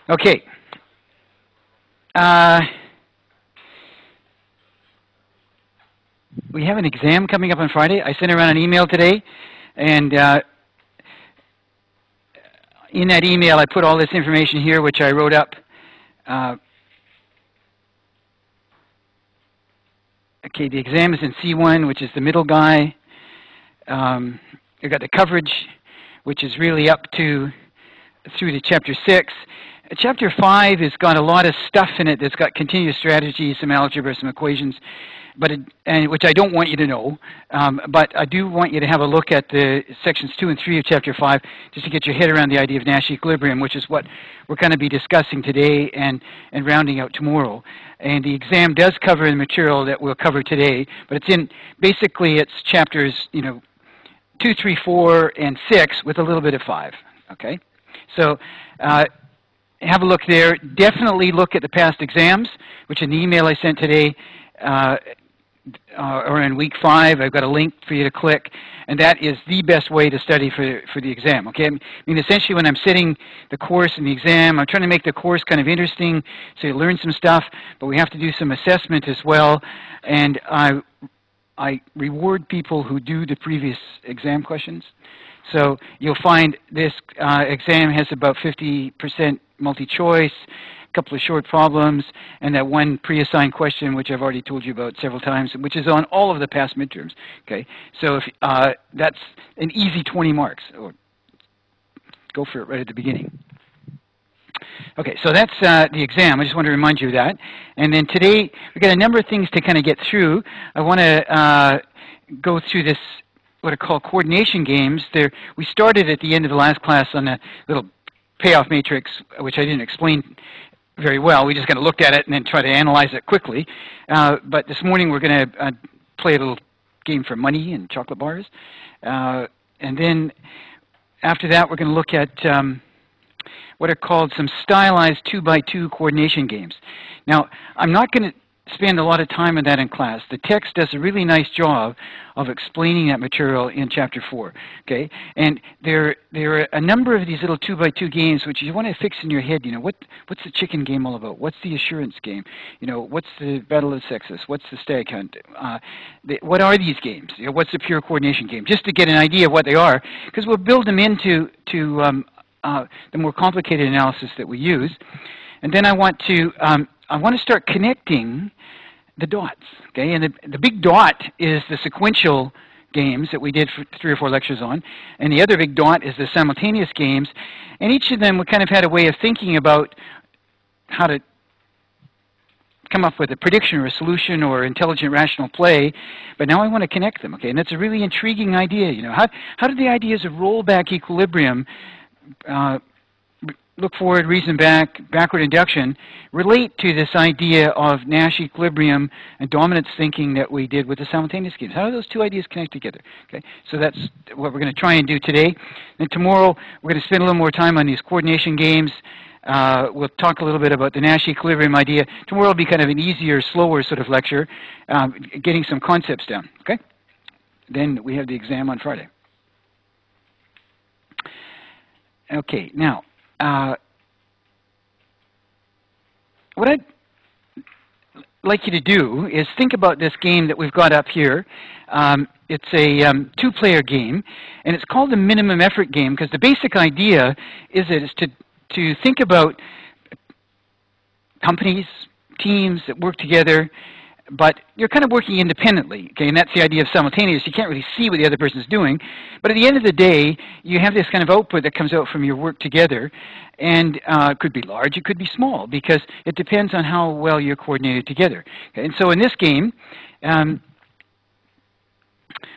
Okay. We have an exam coming up on Friday. I sent around an email today, and in that email I put all this information here, which I wrote up. Okay, the exam is in C1, which is the middle guy. You've got the coverage, which is really up to through to Chapter 6. Chapter 5 has got a lot of stuff in it that's got continuous strategy, some algebra, some equations, but which I don't want you to know. But I do want you to have a look at the sections 2 and 3 of Chapter 5 just to get your head around the idea of Nash equilibrium, which is what we're going to be discussing today and rounding out tomorrow. And the exam does cover the material that we'll cover today, but it's in, basically it's chapters, 2, 3, 4, and 6 with a little bit of 5, okay? So have a look there. Definitely look at the past exams, which in the email I sent today or in week 5, I've got a link for you to click, and that is the best way to study for the exam, okay? I mean, essentially when I'm setting the course and the exam, I'm trying to make the course kind of interesting so you learn some stuff, but we have to do some assessment as well, and I reward people who do the previous exam questions. So you'll find this exam has about 50% multi-choice, a couple of short problems, and that one pre-assigned question, which I've already told you about several times, which is on all of the past midterms. Okay, so if, that's an easy 20 marks. Or go for it right at the beginning. Okay, so that's the exam. I just want to remind you of that. And then today, we've got a number of things to kind of get through. I want to go through this, what are called coordination games. We started at the end of the last class on a little payoff matrix, which I didn't explain very well. We just kind of looked at it and then try to analyze it quickly. But this morning we're going to play a little game for money and chocolate bars. And then after that we're going to look at what are called some stylized 2x2 coordination games. Now, I'm not going to spend a lot of time on that in class. The text does a really nice job of explaining that material in Chapter 4. Okay, and there are a number of these little 2x2 games which you want to fix in your head. What's the chicken game all about? What's the assurance game? What's the Battle of the Sexes? What's the stag hunt? What are these games? What's the pure coordination game? Just to get an idea of what they are, because we'll build them into the more complicated analysis that we use. And then I want to start connecting the dots, okay? And the big dot is the sequential games that we did for 3 or 4 lectures on, and the other big dot is the simultaneous games, and each of them we kind of had a way of thinking about how to come up with a prediction or a solution or intelligent rational play, but now I want to connect them, okay? And that's a really intriguing idea, How do the ideas of rollback equilibrium, look forward, reason back, backward induction, relate to this idea of Nash equilibrium and dominance thinking that we did with the simultaneous games? How do those two ideas connect together? Okay, so that's what we're going to try and do today. And tomorrow, we're going to spend a little more time on these coordination games. We'll talk a little bit about the Nash equilibrium idea. Tomorrow will be kind of an easier, slower sort of lecture, getting some concepts down. Okay, then we have the exam on Friday. Okay, now, what I'd like you to do is think about this game that we've got up here. It's a 2-player game, and it's called the minimum effort game because the basic idea is to think about companies, teams that work together, but you're kind of working independently, okay? And that's the idea of simultaneous. You can't really see what the other person's doing, but at the end of the day, you have this kind of output that comes out from your work together, and it could be large, it could be small, because it depends on how well you're coordinated together. Okay? And so in this game,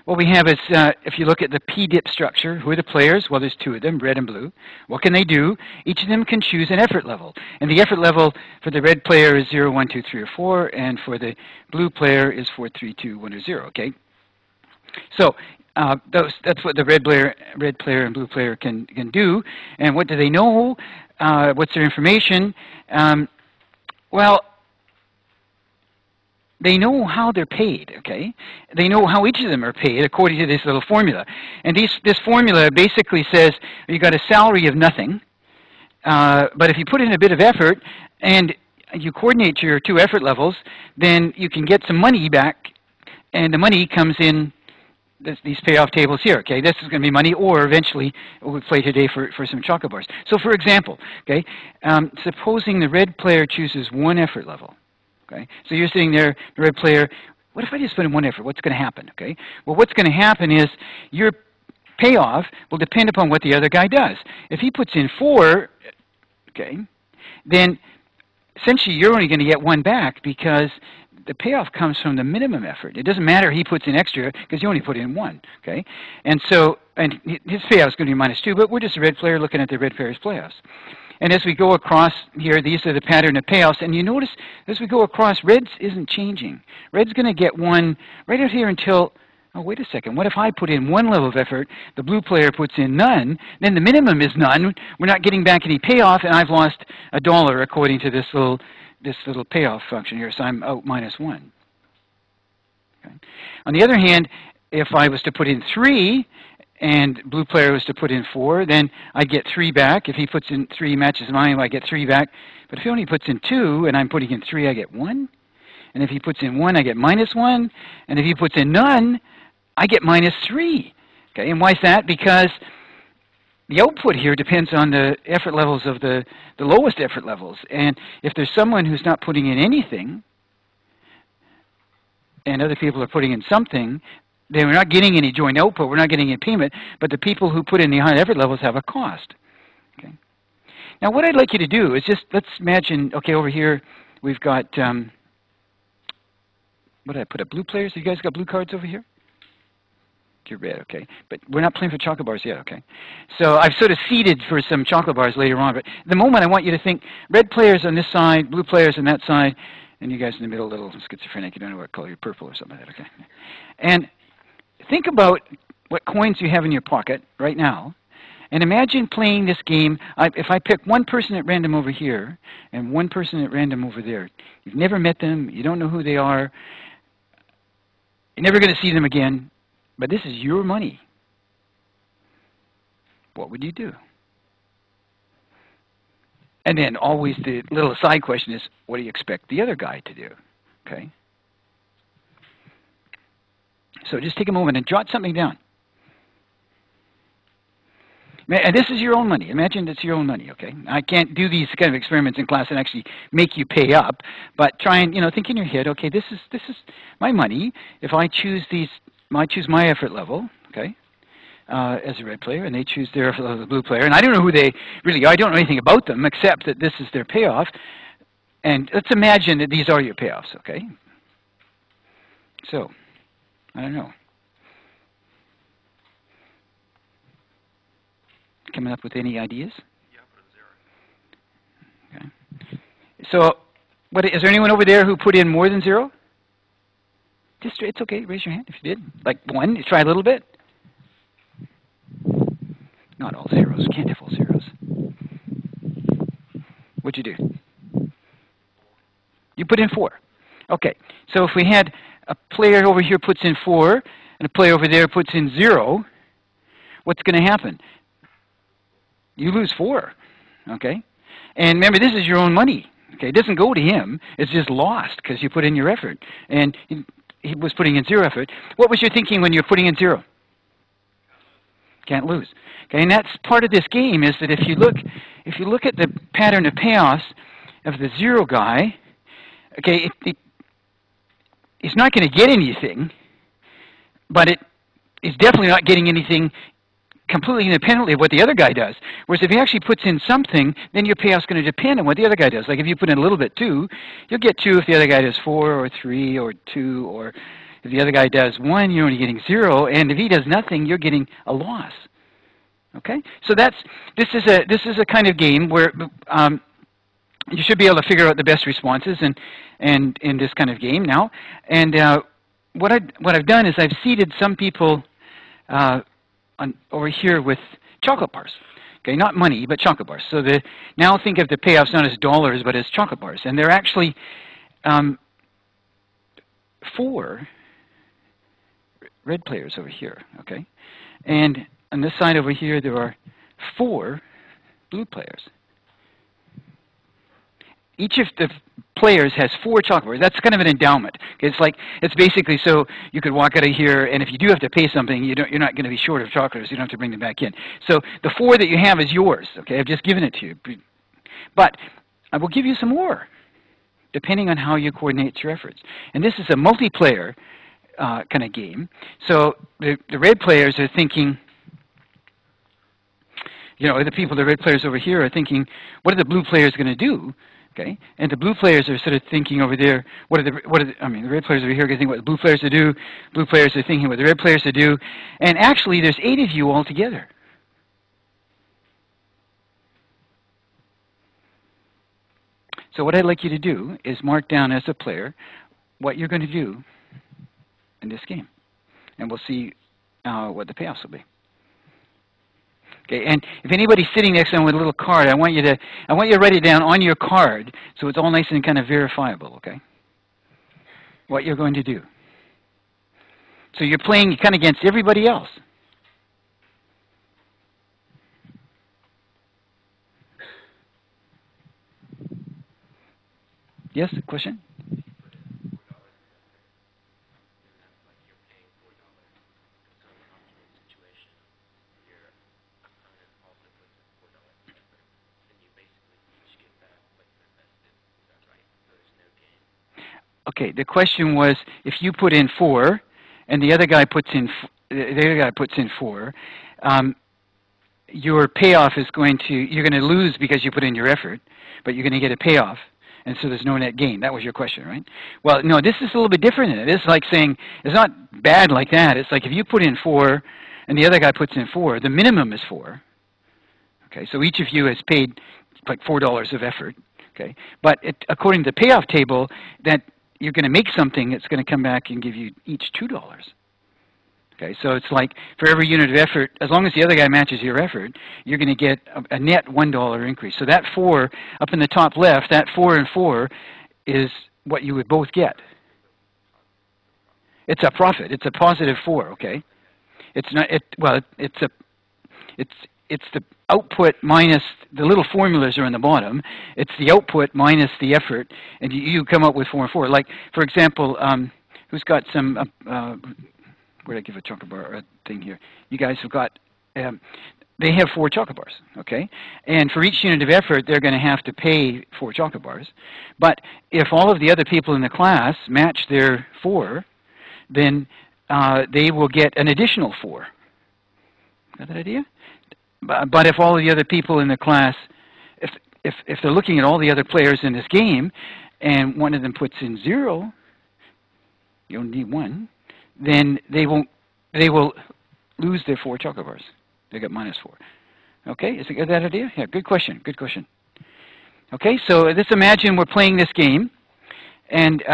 what we have is, if you look at the P-dip structure, who are the players? Well, there's 2 of them, red and blue. What can they do? Each of them can choose an effort level. And the effort level for the red player is 0, 1, 2, 3, or 4, and for the blue player is 4, 3, 2, 1, or 0, okay? So that's what the red player and blue player can do. And what do they know? What's their information? Well, they know how they're paid, okay? They know how each of them are paid according to this little formula. And this formula basically says you got a salary of nothing, But if you put in a bit of effort and you coordinate your two effort levels, then you can get some money back, and the money comes in these payoff tables here. Okay, this is going to be money, or eventually we'll play today for some chocolate bars. So, for example, okay, supposing the red player chooses one effort level. Okay, so you're sitting there, the red player. What if I just put in one effort? What's going to happen? Okay, well, what's going to happen is your payoff will depend upon what the other guy does. If he puts in 4, okay, then essentially you're only going to get 1 back because the payoff comes from the minimum effort. It doesn't matter he puts in extra because you only put in 1, okay? And so, and his payoff is going to be -2, but we're just a red player looking at the red player's playoffs. And as we go across here, these are the pattern of payoffs. And you notice as we go across, red's isn't changing. Red's going to get 1 right out here until, oh, wait a second. What if I put in 1 level of effort, the blue player puts in none, then the minimum is none. We're not getting back any payoff, and I've lost $1 according to this little payoff function here, so I'm out -1. Okay. On the other hand, if I was to put in 3, and blue player was to put in 4, then I get 3 back. If he puts in 3 matches mine, I get 3 back. But if he only puts in 2, and I'm putting in 3, I get 1. And if he puts in 1, I get -1. And if he puts in none, I get -3. Okay, and why is that? Because the output here depends on the effort levels of the lowest effort levels. And if there's someone who's not putting in anything, and other people are putting in something, then we're not getting any joint output, we're not getting any payment, but the people who put in the high effort levels have a cost. Okay. Now what I'd like you to do is just, let's imagine, okay, over here we've got, what did I put up, blue players? You guys got blue cards over here? You're red, okay. But we're not playing for chocolate bars yet, okay. So I've sort of seeded for some chocolate bars later on, but at the moment I want you to think red players on this side, blue players on that side, and you guys in the middle, a little schizophrenic, you don't know what color, you're purple or something like that, okay. And think about what coins you have in your pocket right now, and imagine playing this game. If I pick one person at random over here, and one person at random over there, you've never met them, you don't know who they are, you're never going to see them again, but this is your money. What would you do? And then always the little side question is, what do you expect the other guy to do? Okay? So just take a moment and jot something down. And this is your own money. Imagine it's your own money, okay? I can't do these kind of experiments in class and actually make you pay up, but try and, think in your head, okay, this is my money. If I choose I choose my effort level, okay, as a red player, and they choose their effort level as a blue player, and I don't know who they really are. I don't know anything about them except that this is their payoff. And let's imagine that these are your payoffs, okay? So, I don't know. Coming up with any ideas? Yeah, put in 0. Okay. So, is there anyone over there who put in more than 0? It's okay. Raise your hand if you did. Like 1. You try a little bit. Not all zeros. You can't have all zeros. What'd you do? You put in 4. Okay. So if we had a player over here puts in 4, and a player over there puts in 0, what's going to happen? You lose 4. Okay? And remember, this is your own money. Okay? It doesn't go to him. It's just lost because you put in your effort. And he was putting in 0 effort. What was your thinking when you were putting in 0? Can't lose. Okay, and that's part of this game is that if you look at the pattern of payoffs of the 0 guy, okay, he's not going to get anything, but he's definitely not getting anything completely independently of what the other guy does. Whereas if he actually puts in something, then your payoff's going to depend on what the other guy does. Like if you put in a little bit 2, you'll get 2 if the other guy does 4 or 3 or 2, or if the other guy does 1, you're only getting 0, and if he does nothing, you're getting a loss. Okay, so this is a kind of game where you should be able to figure out the best responses and in this kind of game now. And what I've done is I've seated some people over here with chocolate bars. Okay, not money, but chocolate bars. So now think of the payoffs not as dollars, but as chocolate bars. And they're actually 4 red players over here, okay? And on this side over here, there are 4 blue players. each of the players has 4 chocolate bars. That's kind of an endowment. It's basically so you could walk out of here, and if you do have to pay something, you're not going to be short of chocolates. You don't have to bring them back in. So the 4 that you have is yours. Okay, I've just given it to you, but I will give you some more, depending on how you coordinate your efforts. And this is a multiplayer kind of game. So the red players are thinking, the red players over here are thinking, what are the blue players going to do? Okay, and the blue players are sort of thinking over there, the red players over here are going to think what the blue players to do. Blue players are thinking what the red players to do. And actually, there's 8 of you all together. So what I'd like you to do is mark down as a player what you're going to do in this game. And we'll see what the payoffs will be. Okay, and if anybody's sitting next to them with a little card, I want you to write it down on your card so it's all nice and kind of verifiable, okay? What you're going to do. So you're playing kind of against everybody else. Yes, question? Okay, the question was, if you put in 4, and the other guy puts in 4, your payoff is you're going to lose because you put in your effort, but you're going to get a payoff, and so there's no net gain. That was your question, right? Well, no, this is a little bit different than it. It's like saying, it's not bad like that. It's like if you put in 4, and the other guy puts in 4, the minimum is 4. Okay, so each of you has paid like $4 of effort. Okay, but according to the payoff table, that you're going to make something that's going to come back and give you each $2. Okay, so it's like for every unit of effort, as long as the other guy matches your effort, you're going to get a net $1 increase. So that 4 up in the top left, that 4 and 4 is what you would both get. It's a profit. It's a positive 4. Okay, it's not. It's the output minus the little formulas are in the bottom. It's the output minus the effort, and you come up with 4 and 4. Like, for example, who's got some, where did I give a chocolate bar thing here? You guys have got, they have 4 chocolate bars, okay? And for each unit of effort, they're going to have to pay 4 chocolate bars. But if all of the other people in the class match their 4, then they will get an additional 4. Got that idea? But if all of the other people in the class, if they're looking at all the other players in this game, and one of them puts in 0, you only need 1, then they will lose their 4 chocolate bars. They get minus 4. Okay, is it that idea? Yeah, good question. Good question. Okay, so let's imagine we're playing this game, and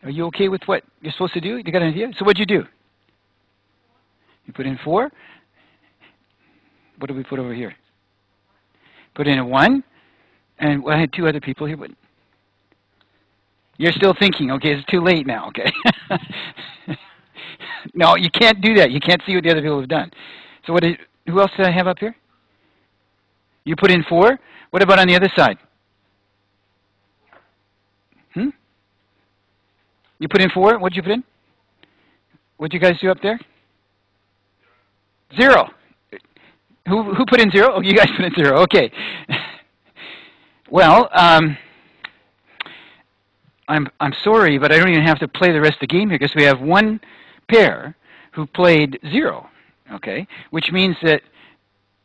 are you okay with what you're supposed to do? You got an idea? So what'd you do? You put in 4. What did we put over here? Put in a 1. And I had 2 other people here. But you're still thinking, okay, it's too late now, okay? No, you can't do that. You can't see what the other people have done. So who else did I have up here? You put in 4. What about on the other side? You put in 4. What did you put in? What did you guys do up there? 0. Who put in 0? Oh, you guys put in 0. Okay. Well, I'm sorry, but I don't even have to play the rest of the game here because we have 1 pair who played 0. Okay, which means that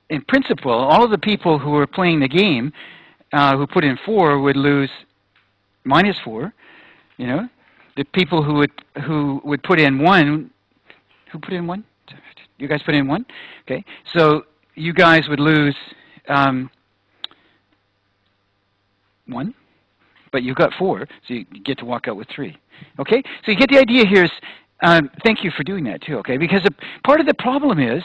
in principle, all of the people who were playing the game who put in 4 would lose minus 4. You know. The people who would put in 1, who put in 1? You guys put in 1? Okay, so you guys would lose 1, but you got 4, so you get to walk out with 3. Okay, so you get the idea here is, thank you for doing that too, okay, because part of the problem is,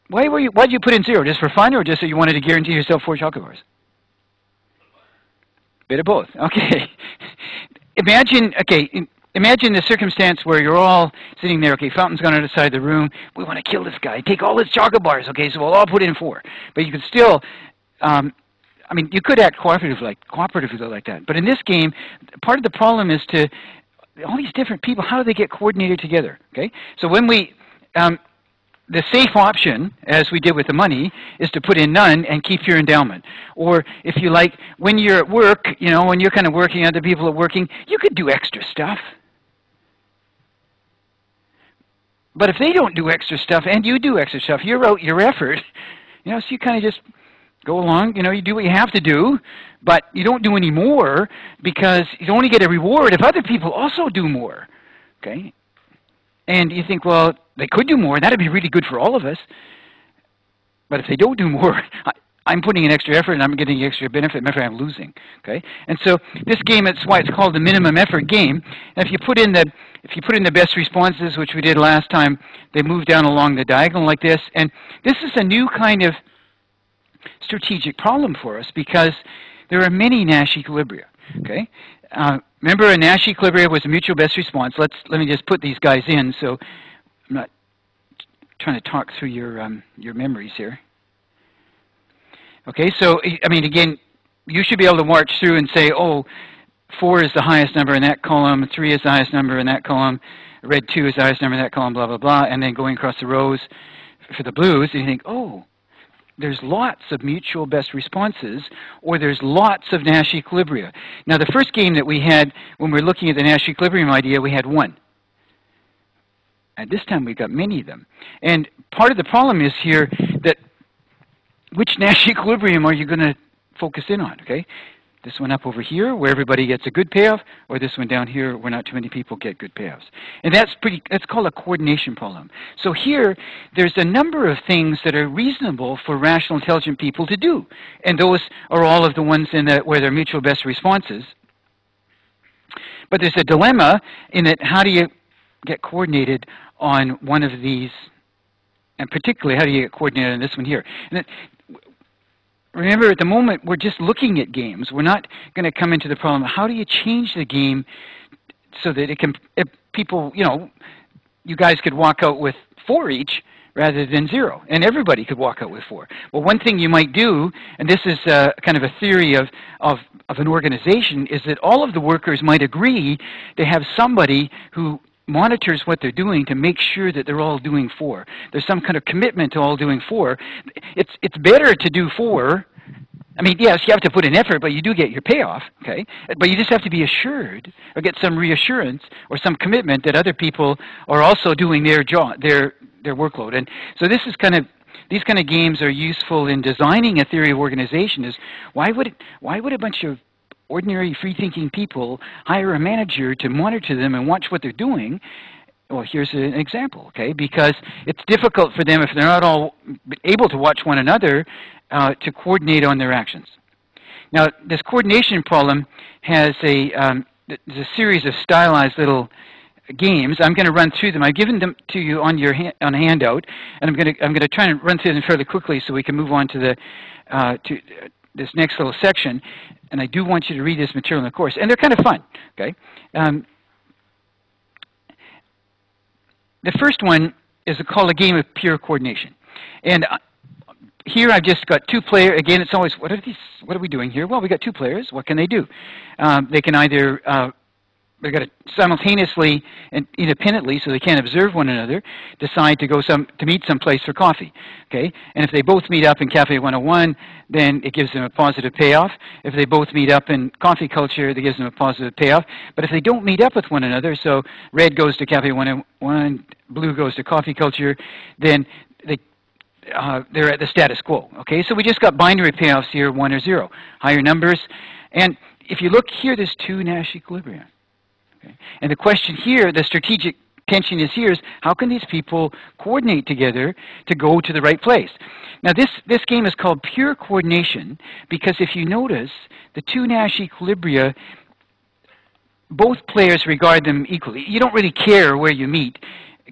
why did you put in 0? Just for fun, or just so you wanted to guarantee yourself 4 chocolate bars? Bit of both, okay. Imagine, okay, imagine the circumstance where you're all sitting there, okay, Fountain's gone out of the side of the room, we want to kill this guy, take all his chocolate bars, okay, so we'll all put in 4. But you could still, I mean, you could act cooperatively like that. But in this game, part of the problem is to, all these different people, how do they get coordinated together, okay? So when we, the safe option, as we did with the money, is to put in none and keep your endowment. Or if you like, when you're at work, you know, when you're kind of working, other people are working, you could do extra stuff. But if they don't do extra stuff and you do extra stuff, you're out your effort, you know, so you kind of just go along, you know, you do what you have to do, but you don't do any more because you only get a reward if other people also do more, okay? And you think, well, they could do more, and that would be really good for all of us. But if they don't do more, I'm putting in extra effort, and I'm getting extra benefit. Matter of fact, I'm losing. Okay, and so this game, it's why it's called the minimum effort game. And if you put in the best responses, which we did last time, they move down along the diagonal like this. And this is a new kind of strategic problem for us because there are many Nash equilibria. Okay. Remember, a Nash equilibria was a mutual best response. Let me just put these guys in, so I'm not trying to talk through your memories here. Okay, so I mean, again, you should be able to march through and say, oh, 4 is the highest number in that column, 3 is the highest number in that column, red 2 is the highest number in that column, blah blah blah, and then going across the rows for the blues, and you think, oh, there's lots of mutual best responses, or there's lots of Nash equilibria. Now, the first game that we had, when we were looking at the Nash equilibrium idea, we had 1. And this time we've got many of them. And part of the problem is here that which Nash equilibrium are you going to focus in on, okay? This one up over here where everybody gets a good payoff, or this one down here where not too many people get good payoffs. And that's called a coordination problem. So here, there's a number of things that are reasonable for rational, intelligent people to do. And those are all of the ones where they're mutual best responses. But there's a dilemma in that how do you get coordinated on one of these, and particularly how do you get coordinated on this one here? And remember, at the moment, we're just looking at games. We're not going to come into the problem, how do you change the game so that it can, people, you know, you guys could walk out with 4 each rather than 0, and everybody could walk out with 4. Well, one thing you might do, and this is kind of a theory of an organization, is that all of the workers might agree to have somebody who monitors what they're doing to make sure that they're all doing 4. There's some kind of commitment to all doing 4. It's better to do 4. I mean, yes, you have to put in effort, but you do get your payoff, okay? But you just have to be assured, or get some reassurance, or some commitment that other people are also doing their job, their workload. And so this is kind of, these kind of games are useful in designing a theory of organization. Is why would a bunch of ordinary free-thinking people hire a manager to monitor them and watch what they're doing? Well, here's an example, okay? Because it's difficult for them, if they're not all able to watch one another, to coordinate on their actions. Now, this coordination problem has there's a series of stylized little games. I'm going to run through them. I've given them to you on your on a handout, and I'm going to try and run through them fairly quickly so we can move on to the this next little section. And I do want you to read this material in the course, and they're kind of fun. Okay. The first one is called a game of pure coordination, and here I've just got 2 players. Again, it's always, what are we doing here? Well, we got 2 players. What can they do? They can either they've got to simultaneously and independently, so they can't observe one another, decide to go to meet someplace for coffee. Okay, and if they both meet up in Cafe 101, then it gives them a positive payoff. If they both meet up in coffee culture, that gives them a positive payoff. But if they don't meet up with one another, so red goes to Cafe 101, blue goes to coffee culture, then they're at the status quo. Okay, so we just got binary payoffs here, 1 or 0, higher numbers. And if you look here, there's 2 Nash equilibria. Okay. And the question here, the strategic tension is here, is how can these people coordinate together to go to the right place? Now, this game is called pure coordination because if you notice, the 2 Nash equilibria, both players regard them equally. You don't really care where you meet,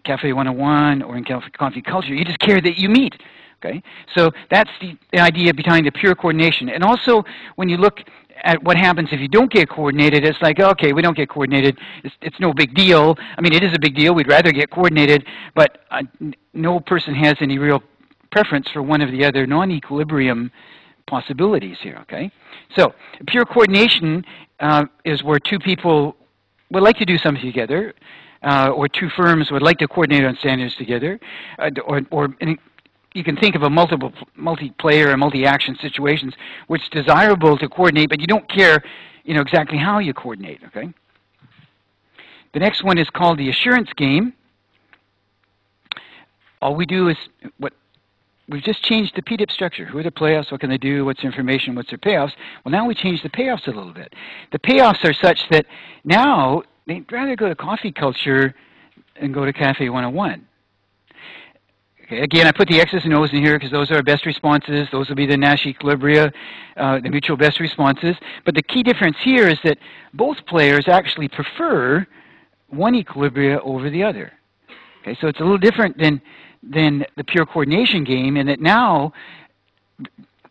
Cafe 101 or in coffee culture. You just care that you meet. Okay, so that's the idea behind the pure coordination. And also, when you look at what happens if you don't get coordinated. It's like, okay, we don't get coordinated. It's no big deal. I mean, it is a big deal. We'd rather get coordinated, but no person has any real preference for one of the other non-equilibrium possibilities here, okay? So pure coordination is where two people would like to do something together, or two firms would like to coordinate on standards together, or you can think of a multiplayer or multi-action situations where it's desirable to coordinate, but you don't care, exactly how you coordinate, okay? The next one is called the assurance game. All we do is we've just changed the PDIP structure. Who are the playoffs? What can they do? What's information? What's their payoffs? Well, now we change the payoffs a little bit. The payoffs are such that now they'd rather go to coffee culture than go to Cafe 101. Okay, again, I put the X's and O's in here because those are our best responses. Those will be the Nash equilibria, the mutual best responses. But the key difference here is that both players actually prefer one equilibria over the other. Okay, so it's a little different than the pure coordination game, in that now,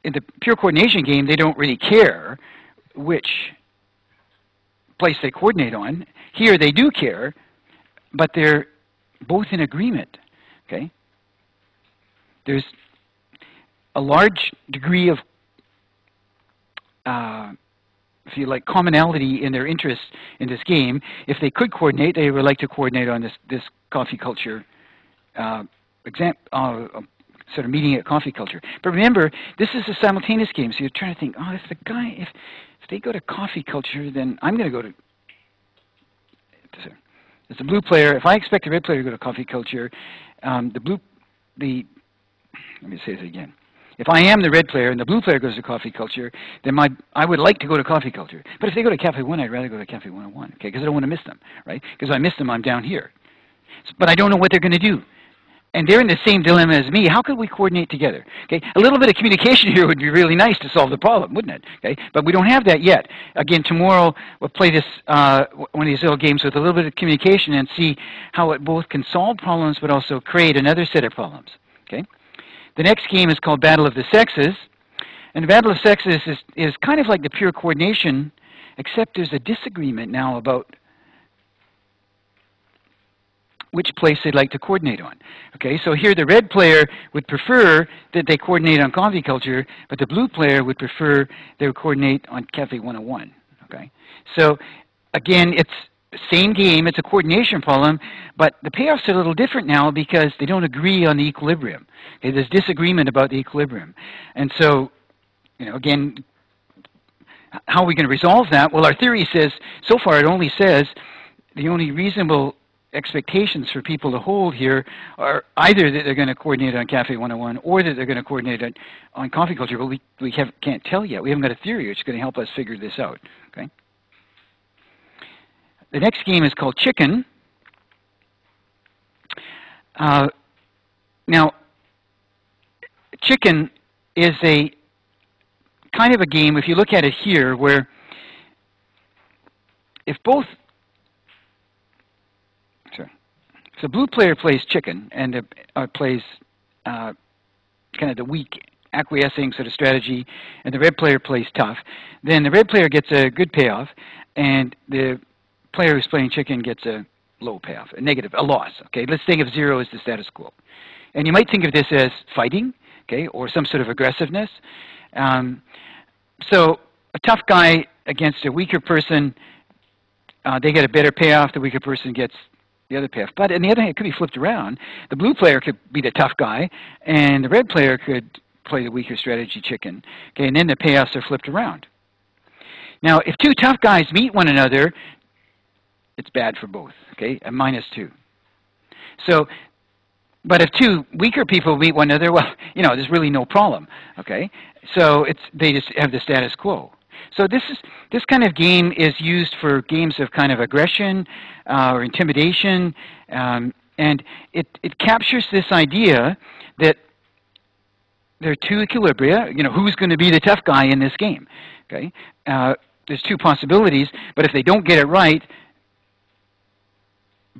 in the pure coordination game, they don't really care which place they coordinate on. Here they do care, but they're both in agreement, okay? There's a large degree of, if you like, commonality in their interests in this game. If they could coordinate, they would like to coordinate on this coffee culture sort of meeting at coffee culture. But remember, this is a simultaneous game, so you're trying to think, oh, if they go to coffee culture, then I'm going to go to, as a blue player, if I expect the red player to go to coffee culture, let me say this again. If I am the red player and the blue player goes to coffee culture, then I would like to go to coffee culture. But if they go to Cafe 1, I'd rather go to Cafe 101, okay, because I don't want to miss them, right? Because if I miss them, I'm down here. But I don't know what they're going to do. And they're in the same dilemma as me. How could we coordinate together? Okay, a little bit of communication here would be really nice to solve the problem, wouldn't it? Okay, but we don't have that yet. Again, tomorrow we'll play this one of these little games with a little bit of communication and see how it both can solve problems but also create another set of problems. Okay, the next game is called Battle of the Sexes, and the Battle of Sexes is kind of like the pure coordination, except there's a disagreement now about which place they'd like to coordinate on. Okay, so here the red player would prefer that they coordinate on coffee culture, but the blue player would prefer they would coordinate on Cafe 101. Okay, so again, it's the same game, it's a coordination problem, but the payoffs are a little different now because they don't agree on the equilibrium. Okay, there's disagreement about the equilibrium. And so, again, how are we going to resolve that? Well, our theory says, so far it only says the only reasonable expectations for people to hold here are either that they're going to coordinate on Cafe 101 or that they're going to coordinate on coffee culture, but we can't tell yet. We haven't got a theory which is going to help us figure this out. Okay. The next game is called Chicken. Now, Chicken is a kind of a game, if you look at it here, where if both so blue player plays chicken and plays kind of the weak acquiescing sort of strategy, and the red player plays tough. Then the red player gets a good payoff, and the player who's playing chicken gets a low payoff, a loss. Okay, let's think of 0 as the status quo. And you might think of this as fighting, okay, or some sort of aggressiveness. So a tough guy against a weaker person, they get a better payoff. The weaker person gets the other payoff. But on the other hand, it could be flipped around. The blue player could be the tough guy, and the red player could play the weaker strategy chicken. Okay, and then the payoffs are flipped around. Now, if two tough guys meet one another, it's bad for both. Okay, a -2. So, but if two weaker people meet one another, well, there's really no problem. Okay, so they just have the status quo. So this kind of game is used for games of kind of aggression or intimidation, and it captures this idea that there are two equilibria. Who's going to be the tough guy in this game? Okay, there's two possibilities, but if they don't get it right,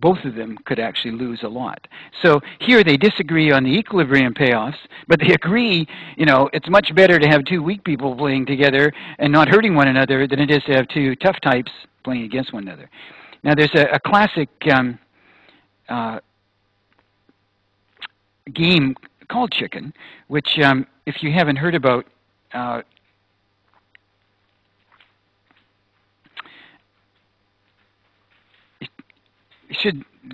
both of them could actually lose a lot. So here they disagree on the equilibrium payoffs, but they agree, you know, it's much better to have two weak people playing together and not hurting one another than it is to have two tough types playing against one another. Now there's a classic game called Chicken, which if you haven't heard about,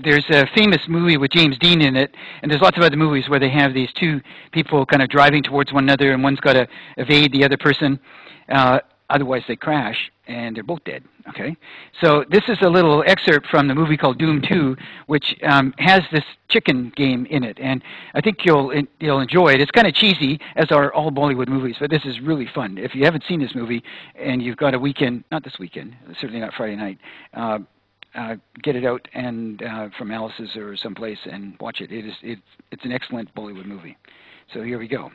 there's a famous movie with James Dean in it, and there's lots of other movies where they have these two people kind of driving towards one another, and one's got to evade the other person. Otherwise, they crash, and they're both dead. Okay, so this is a little excerpt from the movie called Doom 2, which has this chicken game in it, and I think you'll enjoy it. It's kind of cheesy, as are all Bollywood movies, but this is really fun. If you haven't seen this movie and you've got a weekend, not this weekend, certainly not Friday night, get it out and from Alice's or someplace and watch it. It's an excellent Bollywood movie. So here we go.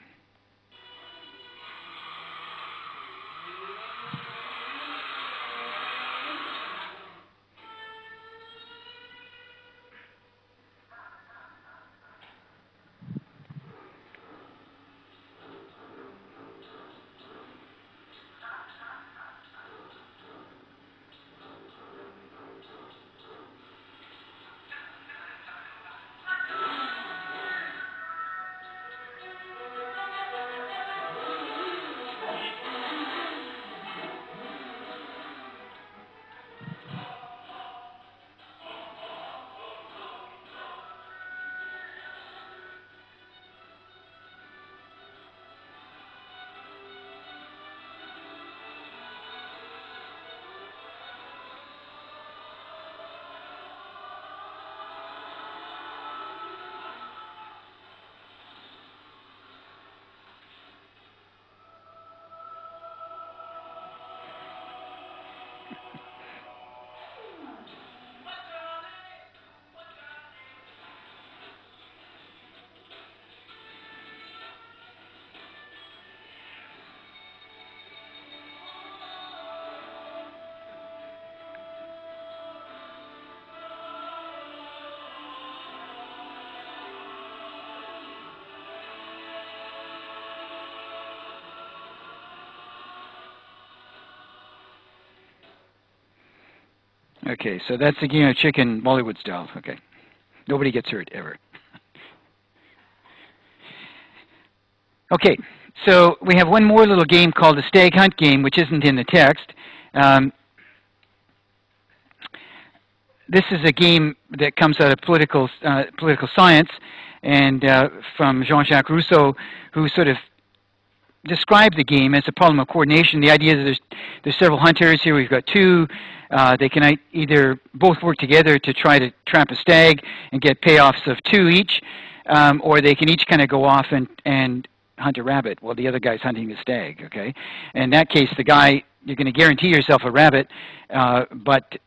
Okay, so that's the game of chicken, Bollywood style. Okay, nobody gets hurt ever. Okay, so we have one more little game called the Stag Hunt game, which isn't in the text. This is a game that comes out of political science, and from Jean-Jacques Rousseau, who sort of described the game as a problem of coordination. The idea is there's several hunters here. We've got two. They can either both work together to try to trap a stag and get payoffs of 2 each, or they can each kind of go off and hunt a rabbit while the other guy's hunting a stag. Okay, in that case, the guy, you're going to guarantee yourself a rabbit, but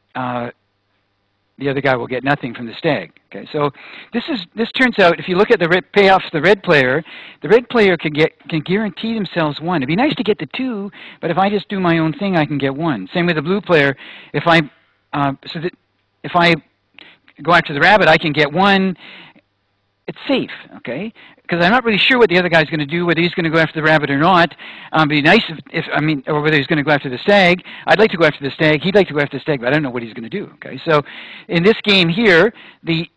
the other guy will get nothing from the stag. Okay, so this turns out, if you look at the payoffs, the red player can guarantee themselves 1. It'd be nice to get the 2, but if I just do my own thing, I can get 1. Same with the blue player. If I go after the rabbit, I can get 1. It's safe, okay? Because I'm not really sure what the other guy's going to do, whether he's going to go after the rabbit or not. It'd be nice or whether he's going to go after the stag. I'd like to go after the stag. He'd like to go after the stag, but I don't know what he's going to do. Okay, so in this game here, there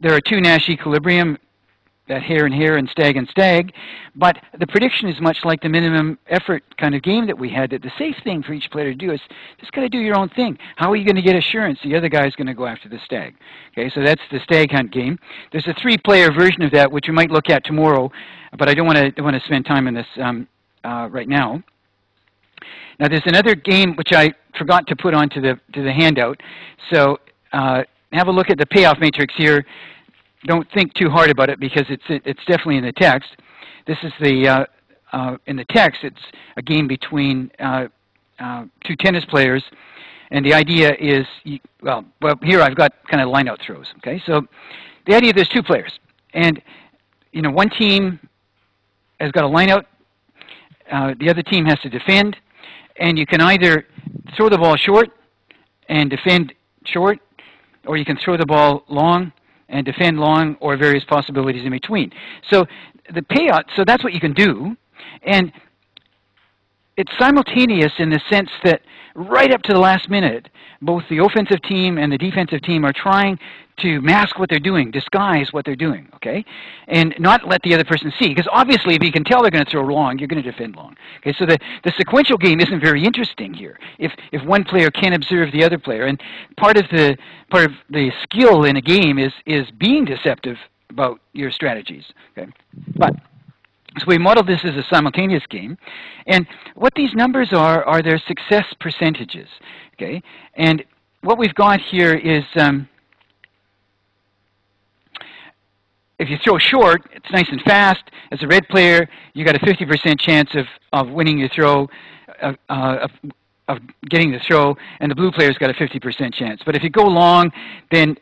are 2 Nash equilibrium, that hare and hare and stag, but the prediction is much like the minimum effort kind of game that we had, that the safe thing for each player to do is just got to do your own thing. How are you going to get assurance the other guy is going to go after the stag? Okay, so that's the stag hunt game. There's a 3-player version of that, which we might look at tomorrow, but I don't want to spend time on this right now. Now there's another game which I forgot to put onto the handout. So have a look at the payoff matrix here. Don't think too hard about it because it's definitely in the text. This is the in the text. It's a game between 2 tennis players, and the idea is well here I've got kind of line-out throws. Okay, so the idea, there's 2 players, and one team has got a line-out, the other team has to defend, and you can either throw the ball short and defend short, or you can throw the ball long and defend long, or various possibilities in between. So the payout, so that's what you can do, and it's simultaneous in the sense that right up to the last minute, both the offensive team and the defensive team are trying to mask what they're doing, disguise what they're doing, okay? And not let the other person see. Because obviously, if you can tell they're going to throw long, you're going to defend long. Okay, so the sequential game isn't very interesting here if one player can't observe the other player. And part of the skill in a game is being deceptive about your strategies, okay? But so we modeled this as a simultaneous game, and what these numbers are their success percentages, okay? And what we've got here is, if you throw short, it's nice and fast. As a red player, you got a 50% chance of winning your throw, of getting the throw, and the blue player's got a 50% chance. But if you go long, then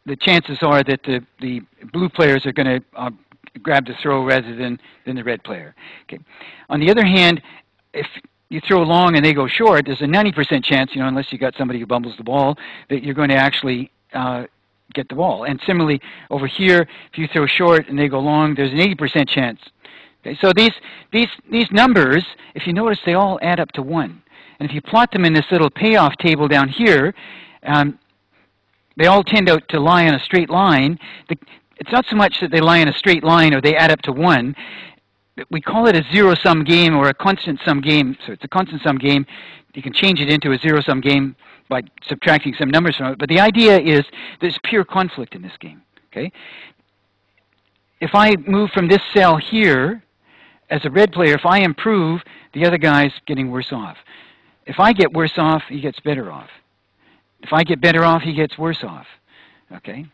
the chances are that the blue players are going to grab the throw rather than the red player. Okay. On the other hand, if you throw long and they go short, there's a 90% chance, you know, unless you got somebody who bumbles the ball, that you're going to actually get the ball. And similarly, over here, if you throw short and they go long, there's an 80% chance. Okay. So these numbers, if you notice, they all add up to 1. And if you plot them in this little payoff table down here, they all tend to lie on a straight line. It's not so much that they lie in a straight line or they add up to 1. We call it a zero-sum game or a constant-sum game. So it's a constant-sum game. You can change it into a zero-sum game by subtracting some numbers from it. But the idea is there's pure conflict in this game. Okay? If I move from this cell here, as a red player, if I improve, the other guy's getting worse off. If I get worse off, he gets better off. If I get better off, he gets worse off. Okay?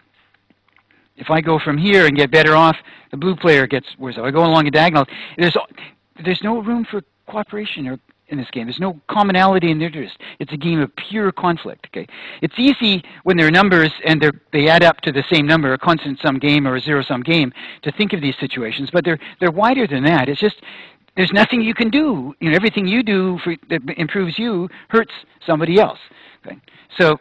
If I go from here and get better off, the blue player gets worse off. I go along a diagonal. There's no room for cooperation in this game. There's no commonality in interest. It's a game of pure conflict. Okay, it's easy when there are numbers and they add up to the same number, a constant sum game or a zero sum game, to think of these situations. But they're wider than that. It's just there's nothing you can do. You know, everything you do that improves you hurts somebody else. Okay, so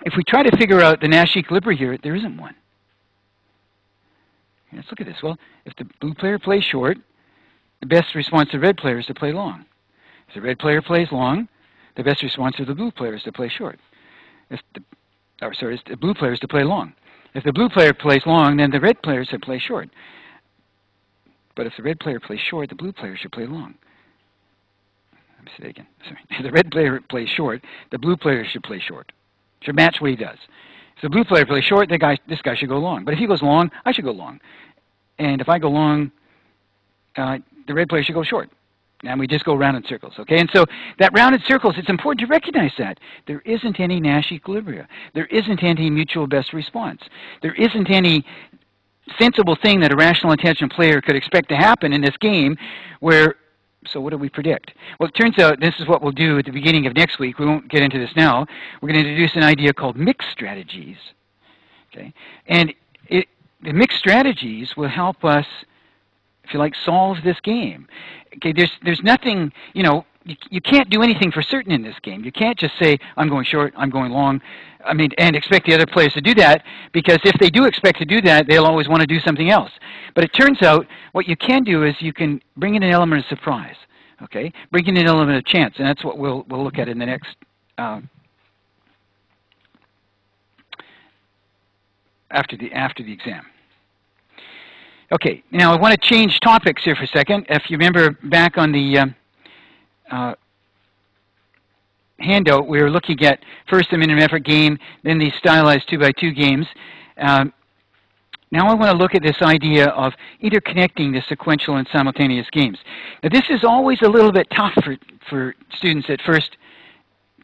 if we try to figure out the Nash equilibria here, there isn't one. Let's look at this. Well, if the blue player plays short, the best response of the red player is to play long. If the red player plays long, the best response of the blue player is to play short. If the blue player is to play long. If the blue player plays long, then the red player should play short. But if the red player plays short, the blue player should play long. Let me say that again. Sorry. If the red player plays short, the blue player should play short. Should match what he does. If the blue player plays short, this guy should go long. But if he goes long, I should go long. And if I go long, the red player should go short. And we just go round in circles, okay? And so that round in circles, it's important to recognize that. There isn't any Nash equilibria. There isn't any mutual best response. There isn't any sensible thing that a rational intention player could expect to happen in this game where, so what do we predict? Well, it turns out this is what we'll do at the beginning of next week. We won't get into this now. We're going to introduce an idea called mixed strategies, okay? And the mixed strategies will help us, if you like, solve this game. Okay, there's nothing, you know, you can't do anything for certain in this game. You can't just say, I'm going short, I'm going long, I mean, and expect the other players to do that, because if they do expect to do that, they'll always want to do something else. But it turns out what you can do is you can bring in an element of surprise, okay? Bring in an element of chance, and that's what we'll look at in the next, after the exam. Okay, now I want to change topics here for a second. If you remember back on the handout, we were looking at first the minimum effort game, then these stylized 2x2 games. Now I want to look at this idea of interconnecting the sequential and simultaneous games. Now this is always a little bit tough for students at first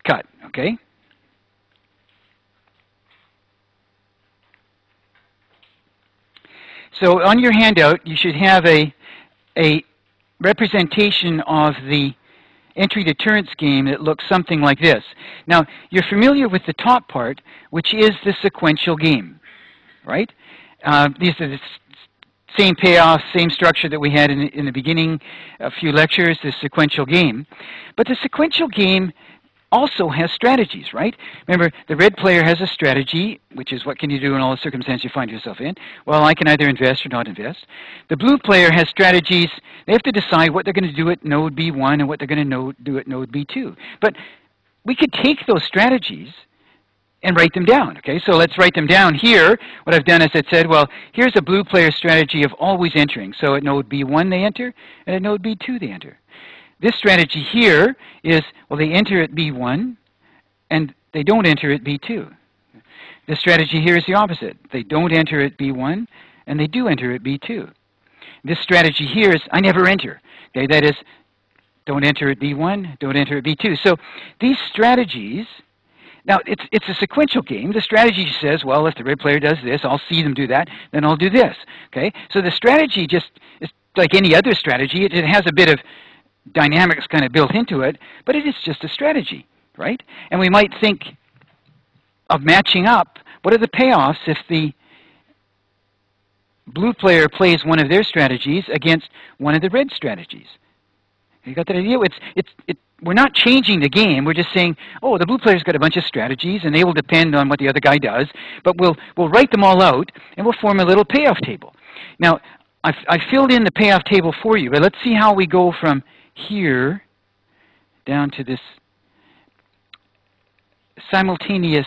cut, okay? So on your handout, you should have a representation of the entry deterrence game that looks something like this. Now, you're familiar with the top part, which is the sequential game, right? These are the same payoff, same structure that we had in the beginning, a few lectures, the sequential game. But the sequential game also has strategies, right? Remember, the red player has a strategy, which is what can you do in all the circumstances you find yourself in? Well, I can either invest or not invest. The blue player has strategies. They have to decide what they're going to do at node B1 and what they're going to do at node B2. But we could take those strategies and write them down, okay? So let's write them down here. What I've done is I said, well, here's a blue player's strategy of always entering. So at node B1 they enter, and at node B2 they enter. This strategy here is, well, they enter at B1, and they don't enter at B2. This strategy here is the opposite. They don't enter at B1, and they do enter at B2. This strategy here is, I never enter. Okay, that is, don't enter at B1, don't enter at B2. So these strategies, now it's a sequential game. The strategy says, well, if the red player does this, I'll see them do that, then I'll do this. Okay, so the strategy just is like any other strategy. It has a bit of dynamics kind of built into it, but it is just a strategy, right? And we might think of matching up. What are the payoffs if the blue player plays one of their strategies against one of the red strategies? You got that idea? We're not changing the game. We're just saying, oh, the blue player's got a bunch of strategies, and they will depend on what the other guy does. But we'll write them all out, and we'll form a little payoff table. Now, I filled in the payoff table for you, but let's see how we go from here down to this simultaneous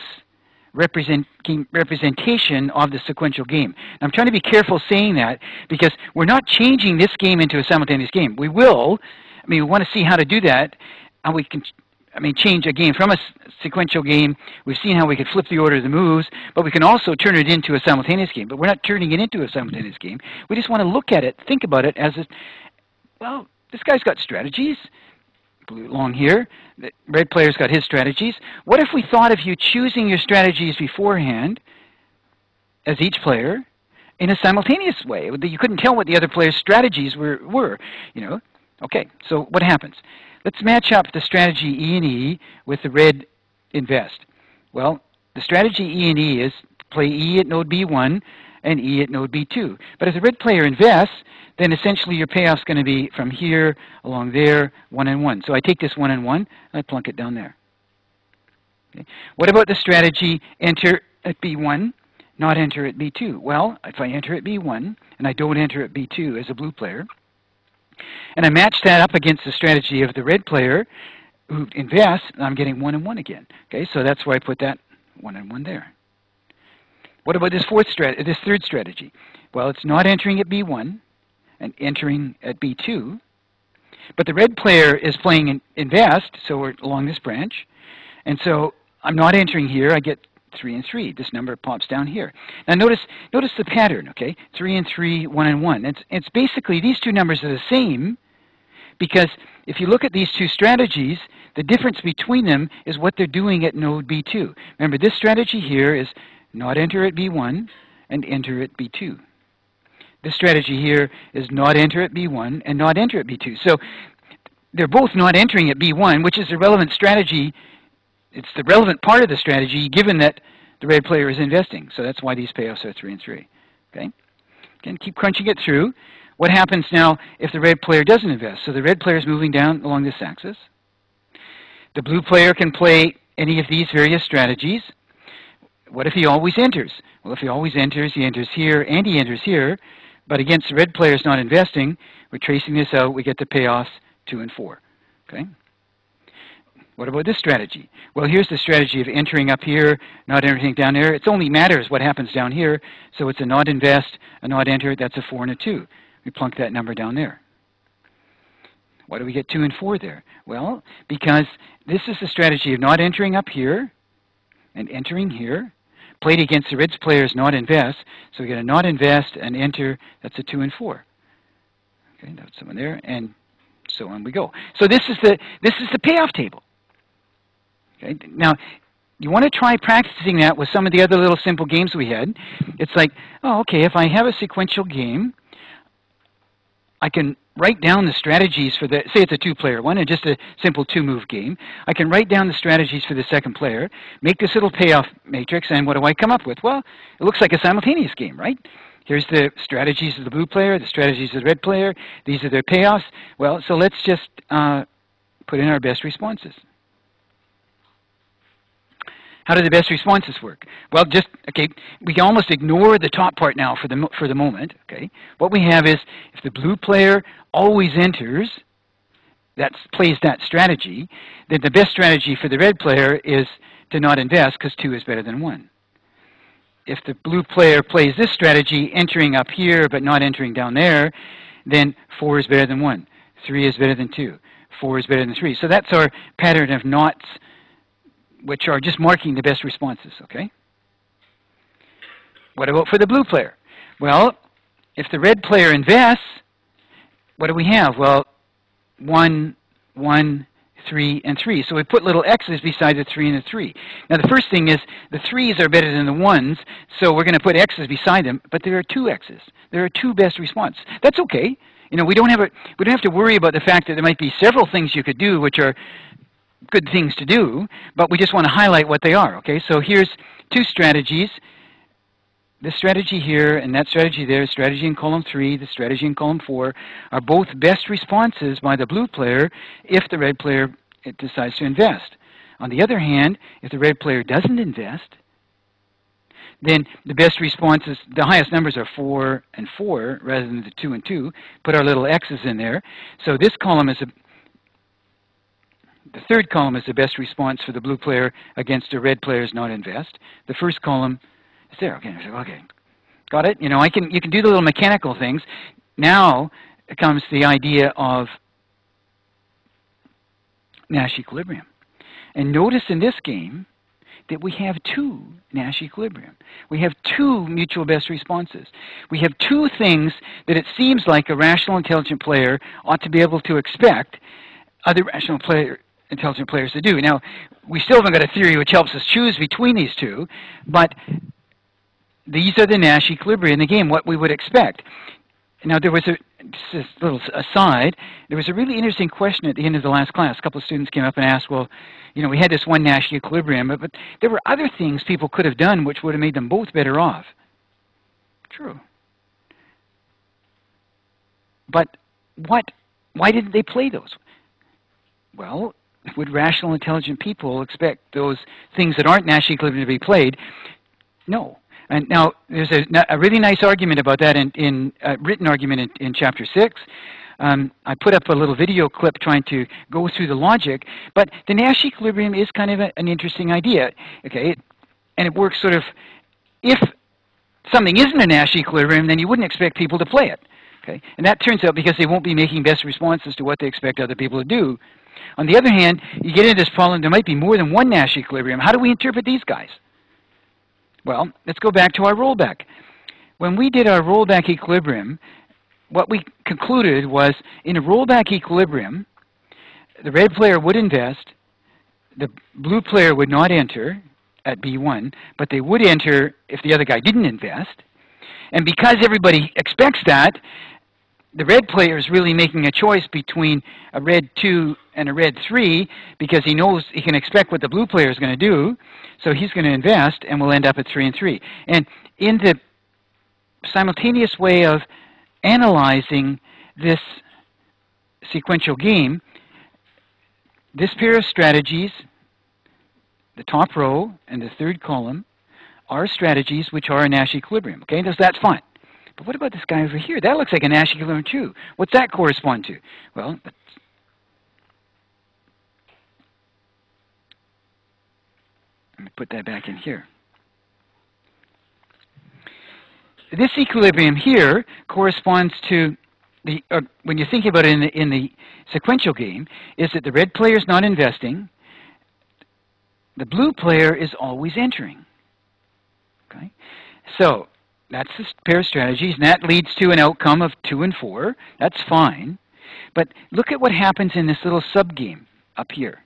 representation of the sequential game. And I'm trying to be careful saying that because we're not changing this game into a simultaneous game. We will. I mean, we want to see how to do that. And we can, change a game from a sequential game. We've seen how we could flip the order of the moves, but we can also turn it into a simultaneous game. But we're not turning it into a simultaneous game. We just want to look at it, think about it as a, well, this guy's got strategies. Blue along here. The red player's got his strategies. What if we thought of you choosing your strategies beforehand as each player in a simultaneous way? You couldn't tell what the other player's strategies were, you know. Okay, so what happens? Let's match up the strategy E and E with the red invest. Well, the strategy E and E is play E at node B1 and E at node B2. But if the red player invests, then essentially your payoff's going to be from here along there, 1 and 1. So I take this 1 and 1, and I plunk it down there. Okay. What about the strategy enter at B1, not enter at B2? Well, if I enter at B1 and I don't enter at B2 as a blue player, and I match that up against the strategy of the red player who invests, I'm getting 1 and 1 again. Okay, so that's why I put that 1 and 1 there. What about this third strategy? Well, it's not entering at B1 and entering at B2, but the red player is playing invest, so we're along this branch, and so I'm not entering here. I get 3 and 3. This number pops down here. Now notice the pattern, okay? 3 and 3, 1 and 1. It's basically these two numbers are the same because if you look at these two strategies, the difference between them is what they're doing at node B2. Remember, this strategy here is not enter at B1 and enter at B2. This strategy here is not enter at B1 and not enter at B2. So they're both not entering at B1, which is the relevant strategy. It's the relevant part of the strategy given that the red player is investing. So that's why these payoffs are 3 and 3. Okay? Again, keep crunching it through. What happens now if the red player doesn't invest? So the red player is moving down along this axis. The blue player can play any of these various strategies. What if he always enters? Well, if he always enters, he enters here and he enters here. But against the red player's not investing, we're tracing this out. We get the payoffs 2 and 4. Okay? What about this strategy? Well, here's the strategy of entering up here, not entering down there. It only matters what happens down here. So it's a not invest, a not enter. That's a 4 and a 2. We plunk that number down there. Why do we get 2 and 4 there? Well, because this is the strategy of not entering up here and entering here, played against the red player's not invest. So we get a not invest and enter. That's a 2 and 4. Okay, that's someone there, and so on we go. So this is the payoff table. Okay, now you want to try practicing that with some of the other little simple games we had. It's like, oh, okay, if I have a sequential game, I can write down the strategies for the, say it's a 2-player one and just a simple 2-move game. I can write down the strategies for the second player, make this little payoff matrix, and what do I come up with? Well, it looks like a simultaneous game, right? Here's the strategies of the blue player, the strategies of the red player. These are their payoffs. Well, so let's just put in our best responses. How do the best responses work? Well, just, okay, we can almost ignore the top part now for the moment, okay? What we have is, if the blue player always enters, plays that strategy, then the best strategy for the red player is to not invest, because 2 is better than 1. If the blue player plays this strategy, entering up here but not entering down there, then 4 is better than 1. 3 is better than 2. 4 is better than 3. So that's our pattern of knots, which are just marking the best responses, okay? What about for the blue player? Well, if the red player invests, what do we have? Well, 1, 1, 3, and 3. So we put little x's beside the 3 and the 3. Now the first thing is, the 3's are better than the 1's, so we're going to put x's beside them, but there are 2 x's. There are 2 best responses. That's okay. You know, we don't have to worry about the fact that there might be several things you could do which are good things to do, but we just want to highlight what they are, okay? So here's 2 strategies. This strategy here and that strategy there, strategy in column 3, the strategy in column 4, are both best responses by the blue player if the red player decides to invest. On the other hand, if the red player doesn't invest, then the best responses, the highest numbers are 4 and 4 rather than the 2 and 2. Put our little x's in there. So this column is the third column is the best response for the blue player against a red player's not invest. The first column is there. Okay, got it? You know, you can do the little mechanical things. Now comes the idea of Nash equilibrium. And notice in this game that we have 2 Nash equilibrium. We have 2 mutual best responses. We have 2 things that it seems like a rational, intelligent player ought to be able to expect other rational intelligent players to do. Now, we still haven't got a theory which helps us choose between these 2, but these are the Nash equilibria in the game, what we would expect. Now, there was just a little aside, there was a really interesting question at the end of the last class. A couple of students came up and asked, well, you know, we had this one Nash equilibrium, but there were other things people could have done which would have made them both better off. True. But why didn't they play those? Well, would rational, intelligent people expect those things that aren't Nash equilibrium to be played? No. And now, there's a really nice argument about that in written argument in Chapter 6. I put up a little video clip trying to go through the logic, but the Nash equilibrium is kind of an interesting idea, okay? And it works sort of, if something isn't a Nash equilibrium, then you wouldn't expect people to play it, okay? And that turns out because they won't be making best responses to what they expect other people to do. On the other hand, you get into this problem, there might be more than one Nash equilibrium. How do we interpret these guys? Well, let's go back to our rollback. When we did our rollback equilibrium, what we concluded was in a rollback equilibrium, the red player would invest, the blue player would not enter at B1, but they would enter if the other guy didn't invest. And because everybody expects that, the red player is really making a choice between a red 2 and a red 3 because he knows he can expect what the blue player is going to do, so he's going to invest and we'll end up at 3 and 3. And in the simultaneous way of analyzing this sequential game, this pair of strategies, the top row and the third column, are strategies which are a Nash equilibrium. Okay, so that's fine. But what about this guy over here? That looks like a Nash equilibrium too. What's that correspond to? Well, let me put that back in here. This equilibrium here corresponds to the, when you're thinking about it in the sequential game, is that the red player is not investing, the blue player is always entering. Okay, so that's this pair of strategies, and that leads to an outcome of 2 and 4. That's fine. But look at what happens in this little sub-game up here.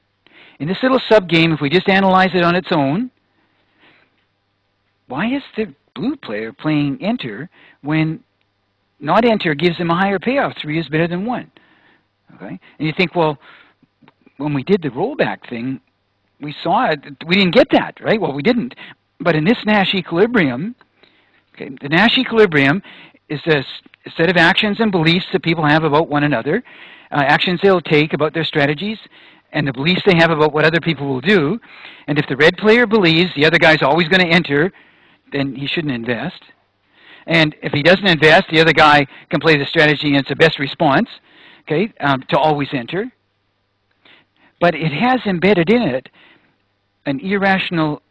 In this little sub-game, if we just analyze it on its own, why is the blue player playing enter when not enter gives him a higher payoff? 3 is better than 1. Okay? And you think, well, when we did the rollback thing, we saw it. We didn't get that, right? Well, we didn't. But in this Nash equilibrium, okay, the Nash equilibrium is a set of actions and beliefs that people have about one another, actions they'll take about their strategies, and the beliefs they have about what other people will do. And if the red player believes the other guy's always going to enter, then he shouldn't invest. And if he doesn't invest, the other guy can play the strategy and it's the best response, okay, to always enter. But it has embedded in it an irrational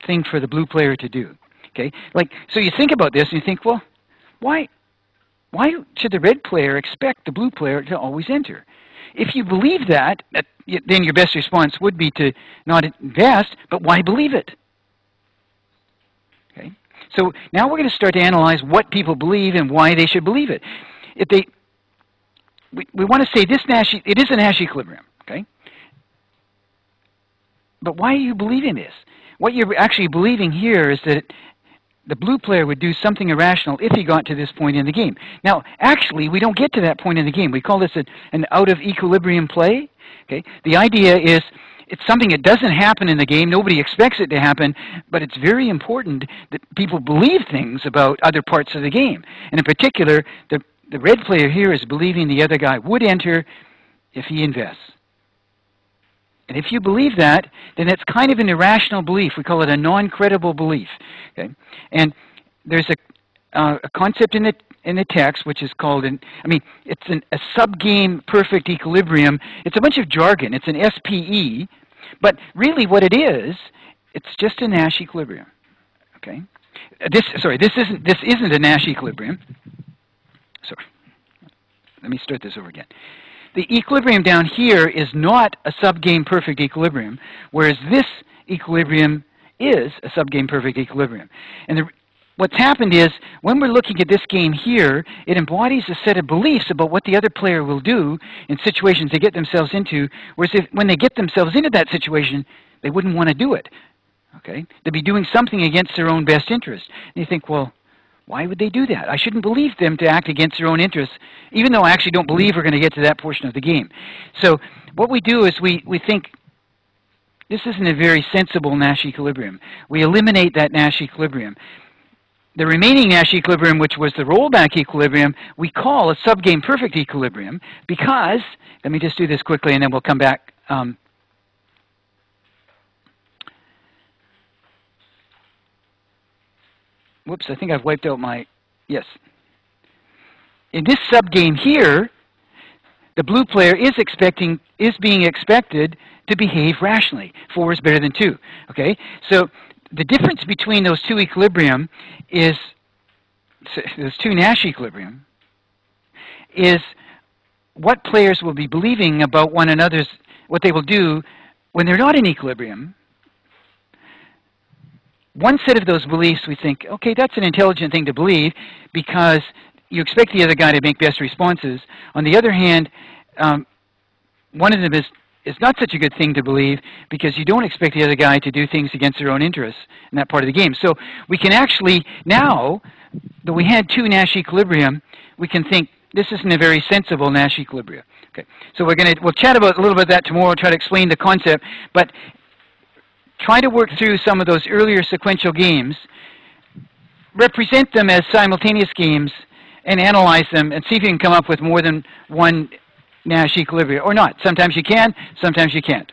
thing for the blue player to do. Okay, like, so you think about this and you think, well, why should the red player expect the blue player to always enter? If you believe that, then your best response would be to not invest, but why believe it? Okay, so now we're going to start to analyze what people believe and why they should believe it. If we want to say this Nash, it is a Nash equilibrium, okay? But why are you believing this? What you're actually believing here is that the blue player would do something irrational if he got to this point in the game. Now, actually, we don't get to that point in the game. We call this an out-of-equilibrium play. Okay? The idea is it's something that doesn't happen in the game. Nobody expects it to happen, but it's very important that people believe things about other parts of the game. And in particular, the red player here is believing the other guy would enter if he invests. And if you believe that, then it's kind of an irrational belief. We call it a non-credible belief. Okay? And there's a concept in the text which is called it's a subgame perfect equilibrium. It's a bunch of jargon. It's an SPE, but really what it is, it's just a Nash equilibrium. Okay? This isn't a Nash equilibrium. Sorry. Let me start this over again. The equilibrium down here is not a subgame perfect equilibrium, whereas this equilibrium is a subgame perfect equilibrium. And what's happened is, when we're looking at this game here, it embodies a set of beliefs about what the other player will do in situations they get themselves into, whereas when they get themselves into that situation, they wouldn't want to do it. Okay? They'd be doing something against their own best interest. And you think, well, why would they do that? I shouldn't believe them to act against their own interests, even though I actually don't believe we're going to get to that portion of the game. So what we do is we think this isn't a very sensible Nash equilibrium. We eliminate that Nash equilibrium. The remaining Nash equilibrium, which was the rollback equilibrium, we call a subgame perfect equilibrium because, let me just do this quickly and then we'll come back. Whoops, I think I've wiped out my, yes. In this subgame here, the blue player is being expected to behave rationally. 4 is better than 2. Okay? So the difference between those two equilibrium is, those two Nash equilibrium, is what players will be believing about one another's, what they will do when they're not in equilibrium. One set of those beliefs we think, okay, that's an intelligent thing to believe because you expect the other guy to make best responses. On the other hand, one of them is not such a good thing to believe because you don't expect the other guy to do things against their own interests in that part of the game. So we can actually, now that we had two Nash equilibrium, we can think this isn't a very sensible Nash equilibrium. Okay, so we'll chat about a little bit of that tomorrow, try to explain the concept, but try to work through some of those earlier sequential games, represent them as simultaneous games, and analyze them and see if you can come up with more than one Nash equilibrium or not. Sometimes you can, sometimes you can't.